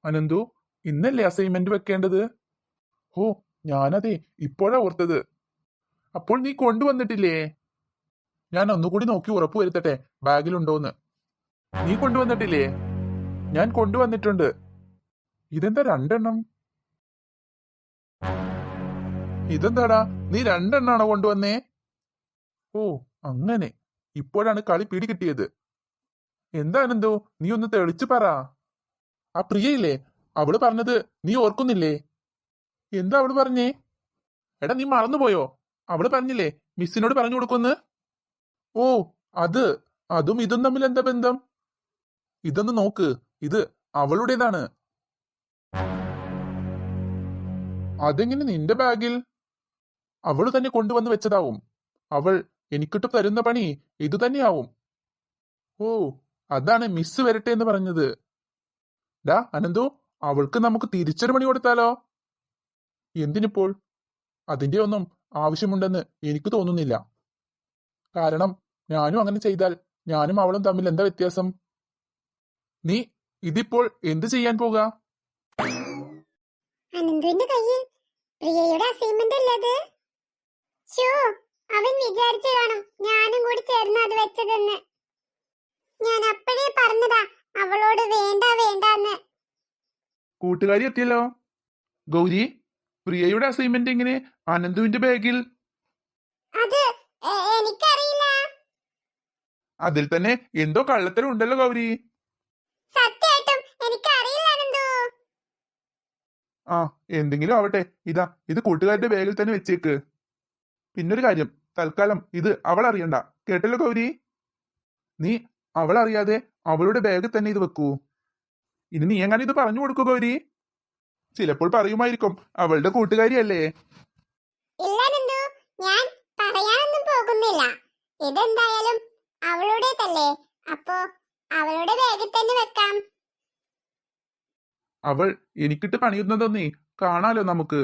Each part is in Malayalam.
അനന്തു, ഇന്നല്ലേ അസൈൻമെന്റ് വെക്കേണ്ടത്? ഓ, ഞാനതേ ഇപ്പോഴാ ഓർത്തത്. അപ്പോൾ നീ കൊണ്ടുവന്നിട്ടില്ലേ? ഞാൻ ഒന്നുകൂടി നോക്കി ഉറപ്പ് വരുത്തട്ടെ ബാഗിലുണ്ടോന്ന്. നീ കൊണ്ടുവന്നിട്ടില്ലേ? ഞാൻ കൊണ്ടുവന്നിട്ടുണ്ട്. ഇതെന്താ രണ്ടെണ്ണം? ഇതെന്താടാ, നീ രണ്ടെണ്ണാണോ കൊണ്ടുവന്നേ? ഓ, അങ്ങനെ. ഇപ്പോഴാണ് കളി പിടി കിട്ടിയത്. എന്താ അനന്തു, നീ ഒന്ന് തെളിച്ചു പറ. ആ പ്രിയയില്ലേ, അവള് പറഞ്ഞത് നീ ഓർക്കുന്നില്ലേ? എന്താ അവള് പറഞ്ഞേ? എടാ, നീ മറന്നുപോയോ? അവള് പറഞ്ഞില്ലേ മിസ്സിനോട് പറഞ്ഞു കൊടുക്കുന്ന്. ഓ, അതും ഇതും തമ്മിൽ എന്താ ബന്ധം? ഇതൊന്ന് നോക്ക്, ഇത് അവളുടേതാണ്. അതെങ്ങനെ നിന്റെ ബാഗിൽ? അവള് തന്നെ കൊണ്ടുവന്ന് വെച്ചതാവും. അവൾ എനിക്കിട്ട് തരുന്ന പണി ഇതു തന്നെയാവും. ഓ, അതാണ് മിസ് വരട്ടെ എന്ന് പറഞ്ഞത്. ഡാ അനന്തു, അവൾക്ക് നമുക്ക് തിരിച്ചൊരു പണി കൊടുത്താലോ? എന്തിനിപ്പോൾ? അതിന്റെ ഒന്നും ആവശ്യമുണ്ടെന്ന് എനിക്ക് തോന്നുന്നില്ല. കാരണം ഞാനും അങ്ങനെ ചെയ്താൽ ഞാനും അവളും തമ്മിൽ എന്താ വ്യത്യാസം? നീ ഇതിപ്പോൾ എന്ത് ചെയ്യാൻ പോകാ? അനന്തുവിന്റെ കയ്യിൽ പ്രിയയുടെ അസൈൻമെന്റ് അല്ലത്. ഷോ, അവൻ വിചാരിച്ചു കാണും ഞാനും കൂടി ചേർന്ന് അത് വെച്ചതെന്ന്. ഞാൻ അപ്പോഴേ പറഞ്ഞതാ അവളോട് വേണ്ട വേണ്ടാന്ന്. കൂട്ടുകാരി എത്തിയല്ലോ. ഗൗരി, പ്രിയയുടെ അസൈൻമെന്റ് എങ്ങനെ അനന്തുവിന്റെ ബാഗിൽ? അത് എനിക്കറിയില്ല. അതിൽ തന്നെ എന്തോ കള്ളത്തരം ഉണ്ടല്ലോ ഗൗരി. സത്യമായിട്ടും എനിക്കറിയില്ല അനന്തു. ആ, എന്തെങ്കിലും ആവട്ടെ. ഇതാ, ഇത് കൂട്ടുകാരുടെ ബാഗിൽ തന്നെ വെച്ചേക്ക്. പിന്നൊരു കാര്യം, തൽക്കാലം ഇത് അവൾ അറിയണ്ട, കേട്ടല്ലോ ഗൗരി? നീ അവളറിയാതെ അവളുടെ ബാഗിൽ തന്നെ ഇത് വെക്കൂ. ഇനി നീ എങ്ങനെ ഇത് പറഞ്ഞു കൊടുക്കൂ ഗൗരി? ചിലപ്പോൾ പറയുമായിരിക്കും, അവളുടെ കൂട്ടുകാരിയല്ലേ. ഇല്ല അനന്തു, ഞാൻ പറയാനൊന്നും പോകുന്നില്ല. ഇതെന്തായാലും അവളുടേതല്ലേ, അപ്പോ അവളുടെ ബാഗിൽ തന്നെ വെക്കാം. അവൾ എനിക്കിട്ട് പണിയുന്നതൊന്നേ കാണാലോ നമുക്ക്.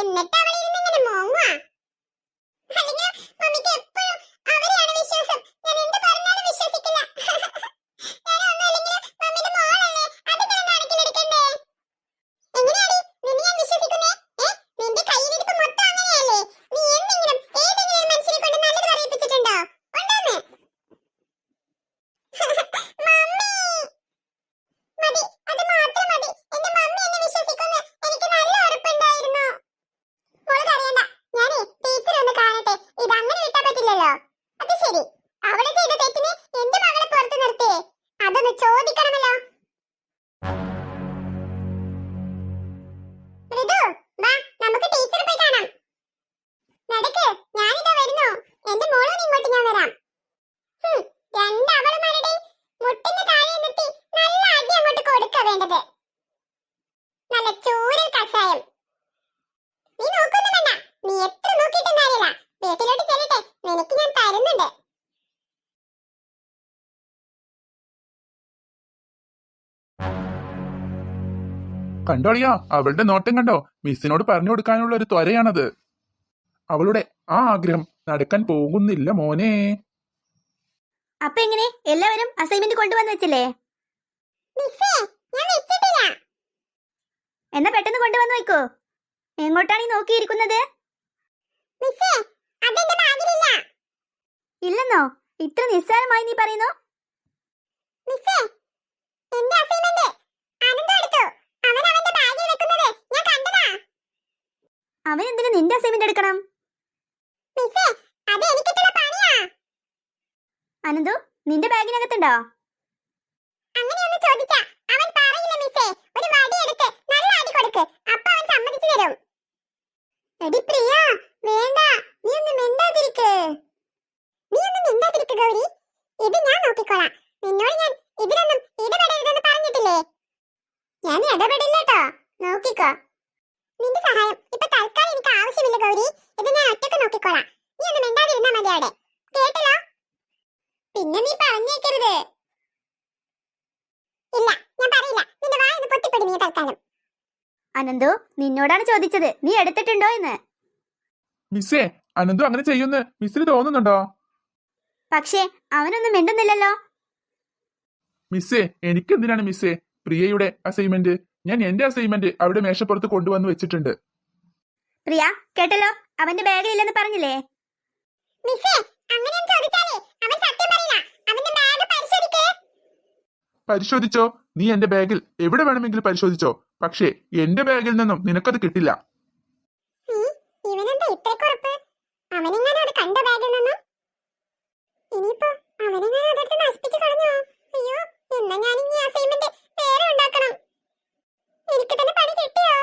എന്നിട്ട് അവൾ ഇരുന്ന് ഇങ്ങനെ മോങ്ങുവാ. അല്ലെങ്കിൽ മമ്മിക്ക് എപ്പോഴും അവരെയാണ് വിശ്വാസം. ഞാൻ എന്ത് പറഞ്ഞാലും വിശ്വസിക്കില്ല. ഞാൻ ഒന്നുമില്ലെങ്കിലും മമ്മിയുടെ മോളല്ലേ, അതിങ്ങനെ കണക്കിലെടുക്കണ്ടേ? എങ്ങനെയാടി നിന്നെ ഞാൻ വിശ്വസിക്കുന്നേ? നിന്റെ കയ്യിലിരിപ്പ് മൊത്തം അങ്ങനെയല്ലേ? നീ എന്തെങ്കിലും ഏതെങ്കിലും ഒരു മനുഷ്യനെ കൊണ്ട് നല്ലത് പറയിപ്പിച്ചിട്ടുണ്ടോ? ഉണ്ടോന്ന്? മമ്മി മതി, അത് മാത്രം മതി. എന്റെ മമ്മി എന്നെ വിശ്വസിക്കുമെന്ന് എനിക്ക് നല്ല ഉറപ്പുണ്ടായിരുന്നു. മോള് കരയണ്ട, ഞാനേ ടീച്ചർ ഒന്ന് കാണട്ടെ. ഇത് അങ്ങനെ വിട്ടാ പറ്റില്ലല്ലോ. അത് ശരി, അവള് ചെയ്ത തെറ്റിന് എന്റെ മകളെ പുറത്ത് നിർത്തിയേ, അതൊന്ന് ചോദിക്കണമല്ലോ. ഋതു, വാ നമുക്ക് ടീച്ചറെ പോയി കാണാം. നടക്ക്, ഞാനിതാ വരുന്നു. എന്റെ മോളും ഇങ്ങോട്ട് ഞാൻ വരാം. രണ്ടവളുമാരുടെ മുട്ടിന് താഴെ നിർത്തി നല്ല അടി അങ്ങോട്ട് കൊടുക്ക വേണ്ടത്. നല്ല ചൂരൽ കഷായം. നീ നോക്കൊന്നും വേണ്ട, നീ എത്ര നോക്കിയിട്ടും കാര്യമില്ല. വീട്ടിലോട്ട് ചെല്ലട്ടെ, നിനക്ക് ഞാൻ തരുന്നുണ്ട്. കണ്ടോളിയാ, അവളുടെ നോട്ടം കണ്ടോ? മിസ്സിനോട് പറഞ്ഞു കൊടുക്കാനുള്ള ഒരു ത്വരയാണത്. അവളുടെ ആ ആഗ്രഹം നടക്കാൻ പോകുന്നില്ല മോനെ. അപ്പൊ എങ്ങനെ എല്ലാവരും അസൈൻമെന്റ് കൊണ്ടുവന്ന് വെച്ചില്ലേ? മിസ്സേ, ഞാൻ വെച്ചിട്ടില്ല. എന്നാ പെട്ടെന്ന് കൊണ്ടുവന്ന് വെക്കോ. എങ്ങോട്ടാണ് ഈ നോക്കിയിരിക്കുന്നത്? മിസ്സേ, അതെന്റെ ബാഗിലില്ല. ഇല്ലെന്നോ? ഇത്ര നിസ്സാരമായി നീ പറയുന്നു? മിസ്സേ, എന്റെ അസൈൻമെന്റ് ആനന്ദം എടുത്തു. അവൻ അവന്റെ ബാഗിൽ വെക്കുന്നത് ഞാൻ കണ്ടതാ. അവൻ എന്തിനു നിന്റെ അസൈൻമെന്റ് എടുക്കണം? മിസ്സേ, അത് എനിക്കിട്ടുള്ള പണിയാ. അനന്തു, നിന്റെ ബാഗിനകത്തുണ്ടോ? അങ്ങനെയൊന്ന് ചോദിച്ചാ അവൻ പറയില്ല മിസ്സേ. ഒരു വടി എടുത്ത് നല്ല അടി കൊടുക്ക്, അപ്പൊ അവൻ സമ്മതിച്ചു തരും. എടി പ്രിയ, വേണ്ട, നീ ഒന്ന് മിണ്ടാതിരിക്ക്. ഗൗരി. ഇത് ഞാൻ നോക്കിക്കോളാം. നിന്നോട് ഞാൻ ഇതിലൊന്നും ഇടപെടരുതെന്ന് പറഞ്ഞിട്ടില്ലേ? ഞാൻ ഇടപെടില്ല കേട്ടോ, നോക്കിക്കോ. നിന്റെ സഹായം ഇപ്പൊ തൽക്കാലം എനിക്ക് ആവശ്യമില്ല ഗൗരി. ഇത് ഞാൻ ഒറ്റക്ക് നോക്കിക്കോളാം. നീ ഒന്ന് മിണ്ടാതിരുന്നാ മതി അവിടെ, കേട്ടല്ലോ? പിന്നെ നീ പറഞ്ഞേക്കരുത്. ഇല്ല, ഞാൻ പറയില്ല. നിന്റെ വായൊന്ന് പൊട്ടിപ്പിടി നീ തൽക്കാലം. അനന്തു, നിന്നോടാണ് ചോദിച്ചത്, നീ എടുത്തിട്ടുണ്ടോ എന്ന്. മിസ്സേ, അനന്തു അങ്ങനെ ചെയ്യുന്ന മിസ്സിന് തോന്നുന്നുണ്ടോ? പക്ഷേ അവനൊന്നും മിണ്ടുന്നില്ലല്ലോ. മിസ്സേ, എനിക്കെന്തിനാണ് മിസ്സേ പ്രിയയുടെ അസൈൻമെന്റ്? ഞാൻ എന്റെ അസൈൻമെന്റ് അവിടെ മേശപ്പുറത്ത് കൊണ്ടുവന്ന് വെച്ചിട്ടുണ്ട്. പ്രിയ, കേട്ടല്ലോ, അവന്റെ ബാഗിലില്ലെന്ന് പറഞ്ഞില്ലേ? മിസ്സേ, അങ്ങനെയൊന്നും ചോദിച്ചാലേ അവൻ സത്യം പറയില്ല. അവന്റെ ബാഗ് പരിശോധിക്കേ. പരിശോധിച്ചോ, നീ എന്റെ ബാഗിൽ എവിടെ വേണമെങ്കിലും പരിശോധിച്ചോ. പക്ഷേ എന്റെ ബാഗിൽ നിന്നും നിനക്കത് കിട്ടില്ല. ഇവനെന്താ ഇത്രക്കുറപ്പ്? അവനെങ്ങനെ അത് കണ്ട ബാഗിൽ നിന്നും? ഇനിയിപ്പോ അവനെങ്ങനെ അതെടുത്ത് നശിപ്പിച്ചു കളഞ്ഞോ? അയ്യോ, എന്നാ ഞാൻ ഇനി അസൈൻമെന്റ് വേറെ ഉണ്ടാക്കണം. എനിക്ക് തന്നെ പണി കിട്ടിയോ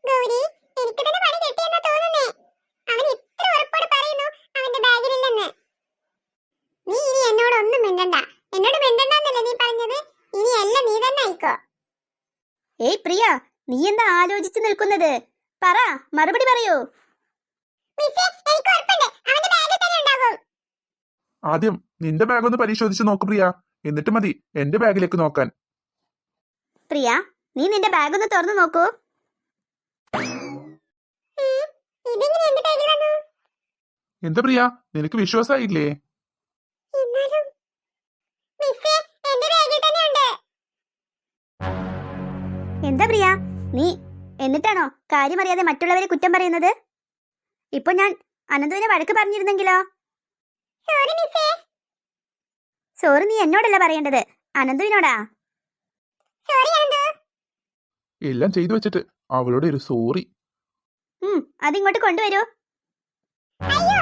ഗൗരി? എനിക്ക് തന്നെ പണി കിട്ടിയെന്നാ തോന്നുന്നേ. അവൻ ഇത്ര ഉറപ്പോടെ പറയുന്നു അവന്റെ ബാഗിലില്ലെന്ന്. നീ ഇനി എന്നോട് ഒന്നും മിണ്ടണ്ട. എന്നോട് മിണ്ടണ്ടെന്നല്ലേ നീ പറഞ്ഞത്? ഇനി എല്ലാം നീ തന്നെ ആയിക്കോ. ഏയ് പ്രിയ, നീ എന്താ ആലോചിച്ചു നിൽക്കുന്നത്? പറ, മറുപടി പറയൂ. മിസ്സേ, എനിക്ക് ഉറപ്പുണ്ട് അവന്റെ ബാഗിൽ തന്നെ ഉണ്ടാകും. ആദ്യം നിന്റെ ബാഗ് ഒന്ന് പരിശോധിച്ച് നോക്ക് പ്രിയ, എന്നിട്ട് മതി എന്റെ ബാഗിലേക്ക് നോക്കാൻ. പ്രിയ, നീ നിന്റെ ബാഗ് ഒന്ന് തുറന്നു നോക്കൂ. ഇതെങ്ങനെ എന്റെ ബാഗിൽ വന്നു? എന്താ പ്രിയ, നിനക്ക് വിശ്വാസമായില്ലേ? എന്നാലും മിസ്സേ, എന്റെ ബാഗിൽ തന്നെ ഉണ്ട്. എന്താ പ്രിയ, നീ എന്നിട്ടാണോ കാര്യമറിയാതെ മറ്റുള്ളവരെ കുറ്റം പറയുന്നത്? ഇപ്പൊ ഞാൻ അനന്തുവിനെ വഴക്ക് പറഞ്ഞിരുന്നെങ്കിലോ? സോറി മിസ്സേ. സോറി നീ എന്നോടല്ല പറയേണ്ടത്, അനന്തുവിനോടാ. സോറി അനന്തു. എല്ലാം ചെയ്തു വെച്ചിട്ട് അവളുടെ ഒരു സോറി. അതിങ്ങോട്ട് കൊണ്ടുവരൂ. അയ്യോ,